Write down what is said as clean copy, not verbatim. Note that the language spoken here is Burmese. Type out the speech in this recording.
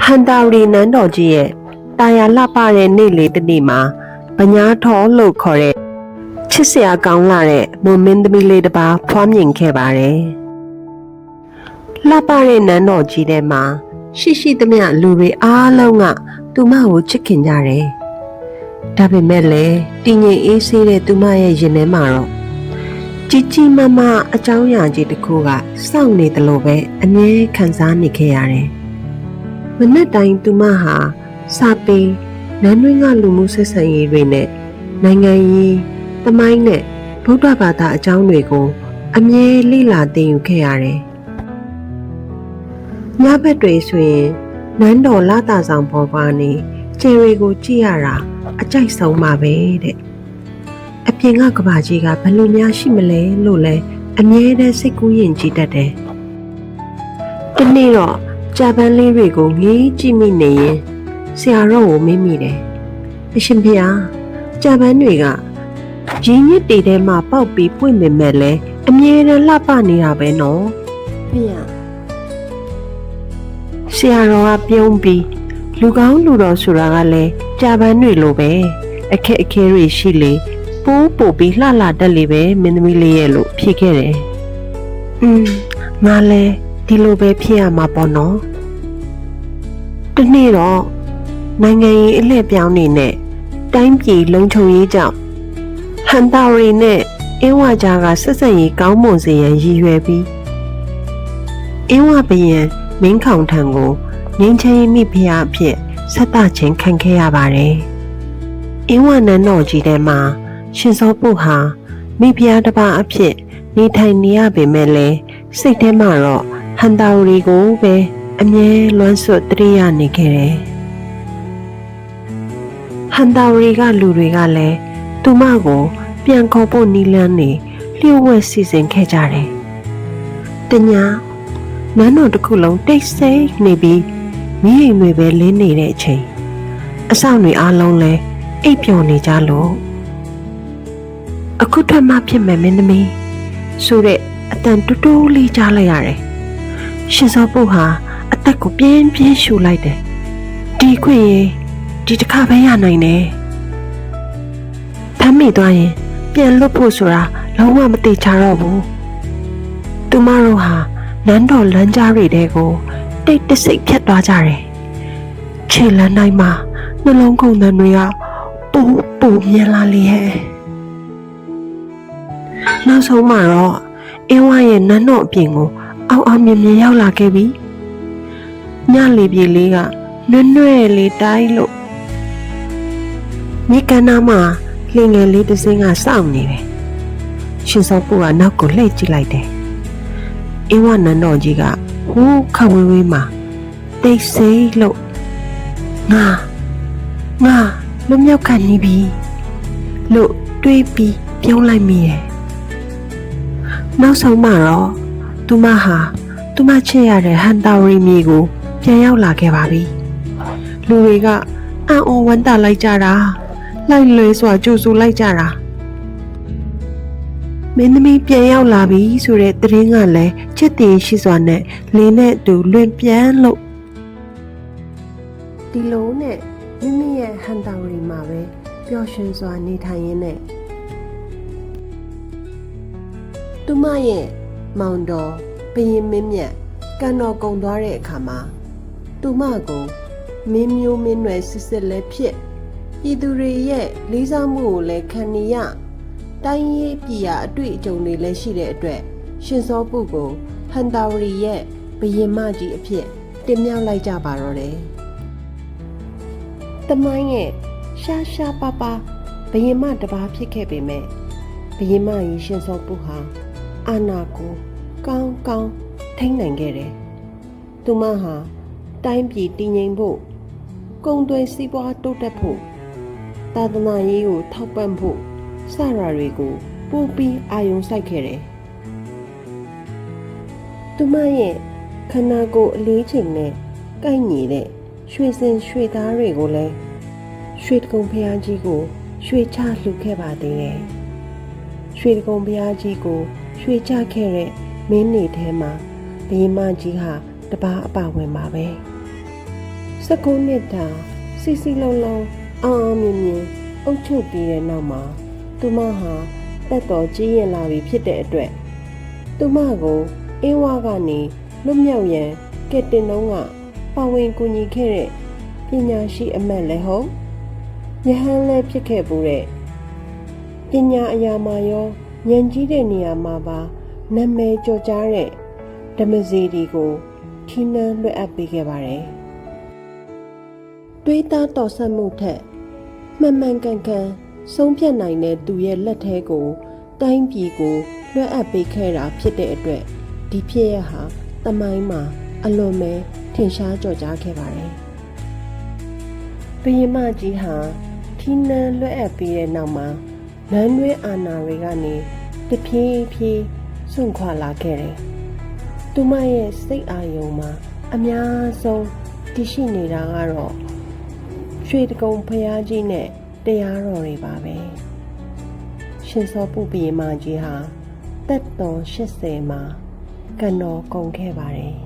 ဟန်တာရီနန်းတော်ကြီးရဲ့တာယာလှပတဲ့နေ့လေးတစ်နေ့မှာဗညာထောလို့ခေါ်တဲ့ချစ်စရာကောင်းလာတဲ့မွန်မင်းသမီးလေးတစ်ပါးဖွားမြင်ခဲ့ပါတယ်။လှပတဲ့နန်းတော်ကြီးထဲမှာရှိသမျှလူတွေအားလုံးကသူမကိုချစ်ခင်ကြတယ်။ဒါပေမဲ့လည်းတည်ငြိမ်အေးဆေးတဲ့သူမရဲ့ရင်ထဲမှာတော့ကြီးမားမားအကြောင်းအရာကြီးတစ်ခုကစောင့်နေတယ်လို့ပဲအမြဲခံစားနေခဲ့ရတယ်။မနေ့တိုင်းသူမဟာစာပေနန်းတွင်းကလူမှုဆက်ဆံရေးတွေနဲ့နိုင်ငံရေးသမိုင်းနဲ့ဗုဒ္ဓဘာသာအကြောင်းတွေကိုအမြဲလေ့လာသင်ယူခဲ့ရတယ်။ညဘက်တွေဆိုရင်နန်းတော်လာတာဆောင်ပေါ်ကနေကျယ်ရီကိုကြည့်ရတာအကြိုက်ဆုံးပါပဲတဲ့အပြင်ကကဘာကြီးကဘယ်လိုများရှိမလဲလို့လဲအမြဲတမ်းစိတ်ကူးရင်ကြည့်တတ်တယ်။ဒီနေ့တော့ဂျပန်လေးတွေကိုငေးကြည့်မိနေရင်ဆရာတော်ကိုမေးမိတယ်။အရှင်ဖေဟာဂျပန်တွေကရင်းညစ်တေထဲမှာပေါက်ပြီးပွင့်နေမဲ့လဲအမြဲတမ်းလှပနေတာပဲနော်။ဖေဟာဆရာတော်ကပြုံးပြီးလူကောင်းလူတော်ဆိုတာကလည်းဂျပန်တွေလိုပဲအခက်အခဲတွေရှိလေပို့ပြီးလှတတ်လေပဲမင်းသမီးလေးရဲ့လို့ဖြေခဲ့တယ်။ငါလည်းဒီလိုပဲဖြစ်ရမှာပေါ့နော်။ဒီနေ့တော့နိုင်ငံရေးအလှည့်ပြောင်းနေနဲ့တိုင်းပြည်လုံခြုံရေးကြောင့်ဟန်တာရီနဲ့အင်းဝါကြားကဆက်ဆက်ရေးကောင်းမွန်စေရန်ရည်ရွယ်ပြီးအင်းဝဘယံမင်းခေါင်ထံကိုငင်းချင်းမိဖုရားအဖြစ်ဆက်တခြင်းခံခဲ့ရပါတယ်။အင်းဝနန်းတော်ကြီးထဲမှာရှင်စောပုဟာမိဖုရားတစ်ပါးအဖြစ်နေထိုင်နေရပေမဲ့လည်းစိတ်ထဲမှာတော့ဟန်တာရီကိုပဲအမြဲလွမ်းဆွတ်တရိယာနေခဲ့တယ်။ဟန်တာရီကလူတွေကလည်းသူမကိုပြန်ခေါ်ဖို့နီလန်းနေလျှို့ဝှက်စီစဉ်ခဲ့ကြတယ်။တညာနန်းတော်တစ်ခုလုံးတိတ်ဆိတ်နေပြီးမိအိမ်တွေပဲလင်းနေတဲ့အချိန်အဆောင်တွေအားလုံးလည်းအိပ်ပျော်နေကြလို့အခုထွက်မှဖြစ်မယ်မင်းသမီးဆိုတဲ့အတန်တူတူလေးကြားလိုက်ရတယ်။ရှင်စောပုဟာအသက်ကိုပြင်းပြင်းရှူလိုက်တယ်။ဒီခွင့်ရင်ဒီတစ်ခါပဲရနိုင်တယ်။ဖမ်းမိသွားရင်ပြန်လွတ်ဖို့ဆိုတာလုံးဝမတိချတော့ဘူး။သူမတို့ဟာနန်းတော်လမ်းကြားတွေတဲကိုတိတ်တဆိတ်ဖြတ်သွားကြတယ်။ခြေလမ်းတိုင်းမှာနှလုံးကုန်သံတွေကပူမြင်လာလေရဲ့။နောက်ဆုံးမှာတော့အင်းဝရဲ့နန်းတော်အပြင်ကိုအောင်မြင်ရောက်လာခဲ့ပြီ။ညလေပြေလေးကနွဲ့လေးတိုင်းလို့မိကနာမှာလင်ငယ်လေးတစ်စင်းကစောင့်နေတယ်။ရှင်စောပူကနောက်ကိုလှည့်ကြည့်လိုက်တယ်။အင်းဝနန်းတော်ကြီးကဟိုးခဝေးဝေးမှာတိတ်ဆိတ်လို့ငါလွမြောက်ခံနေပြီလို့တွေးပြီးပြုံးလိုက်မိတယ်။နောက်ဆုံးမှာတော့သူမချစ်ရတဲ့ဟန်တာရီမြေကိုပြန်ရောက်လာခဲ့ပါပြီ။လူတွေကအံ့ဩဝမ်းသာလိုက်ကြတာလိုက်လွဲစွာကြိုဆိုလိုက်ကြတာမင်းသမီးပြန်ရောက်လာပြီဆိုတဲ့သတင်းကလည်းချစ်တင်ရှိစွာနဲ့လင်းနဲ့အတူလွင်ပြန်လို့ဒီလိုနဲ့မိမိရဲ့ဟန်တာရီမှာပဲပျော်ရွှင်စွာနေထိုင်ရင်းနဲ့သူမရဲ့မောင်တော်ဘရင်မင်းမြတ်ကန်တော်ကုံသွားတဲ့အခါမှာသူမကိုမင်းမျိုးမင်းနွယ်စစ်လဲဖြစ်ပြည်သူတွေရဲ့လေးစားမှုကိုလည်းခံနေရတိုင်းရေးပြည်ရာအတွေ့အကြုံတွေလည်းရှိတဲ့အတွက်ရှင်စောပုကိုဟန်တာရီရဲ့ဘရင်မကြီးအဖြစ်တင်မြှောက်လိုက်ကြပါတော့တယ်။တမိုင်းရဲ့ရှားပါဘရင်မတစ်ပါးဖြစ်ခဲ့ပေမဲ့ဘရင်မကြီးရှင်စောပုဟာအာနာကိုကောင်းထိန်းနိုင်ခဲ့တယ်။သူမဟာတိုင်းပြည်တည်ငြိမ်ဖို့ကုန်သွယ်စီးပွားတိုးတက်ဖို့သာသနာရေးကိုထောက်ပံ့ဖို့စရာတွေကိုပို့ပြီးအာရုံစိုက်ခဲ့တယ်။သူမရဲ့ခန္ဓာကိုယ်အလေးချိန်နဲ့ကိုက်ညီတဲ့ရွှေစင်ရွှေသားတွေကိုလည်းရွှေတကုံဘုရားကြီးကိုရွှေချလှူခဲ့ပါသေးတယ်။ရွှေတကုံဘုရားကြီးကိုရွှေချခဲ့တဲ့မင်းနေထဲမှာဘုရင်မကြီးဟာတပါးအပါဝင်ပါပဲ။ 19နှစ်တာစီစီလုံးလုံးအောင်အောင်မြင်မြင်အုပ်ချုပ်ပြီးတဲ့နောက်မှာသူမဟာတက်တော်ကြီးရင်လာပြီဖြစ်တဲ့အတွက်သူမကိုအင်းဝါကနေလွတ်မြောက်ရန်ကက်တင်တုံးကပါဝင်ကူညီခဲ့တဲ့ပညာရှိအမတ်လည်းဟုတ်ယဟန်လည်းဖြစ်ခဲ့ပူတဲ့ပညာအရာမှာရောဉာဏ်ကြီးတဲ့နေရာမှာပါနာမည်ကျော်ကြားတဲ့ဓမ္မစီဒီကိုထီးနှံလွှဲအပ်ပေးခဲ့ပါတယ်တွေးသားတော်ဆက်မှုထက်မှန်မှန်ကန်ကန်ဆုံးဖြတ်နိုင်တဲ့သူရဲ့လက်ထဲကိုတိုင်းပြည်ကိုလွှဲအပ်ပေးခဲ့တာဖြစ်တဲ့အတွက်ဒီဖြစ်ရဟာသမိုင်းမှာအလွန်ပဲထင်ရှားကျော်ကြားခဲ့ပါတယ်။ဘုရင်မကြီးဟာထီးနှံလွှဲအပ်ပေးတဲ့နောက်မှာလမ်းတွဲအာဏာတွေကနေတဖြည်းဖြည်းစွန့်ခွာလာခဲ့တယ်။သူမရဲ့စိတ်အာရုံမှာအများဆုံးတည်ရှိနေတာကတော့ရွှေတကုံဖျားကြီးနဲ့တရားတော်တွေပါပဲရှင်စောပုဘုရင်မကြီးဟာသက်တော်80မှာကံတော်ကုန်ခဲ့ပါတယ်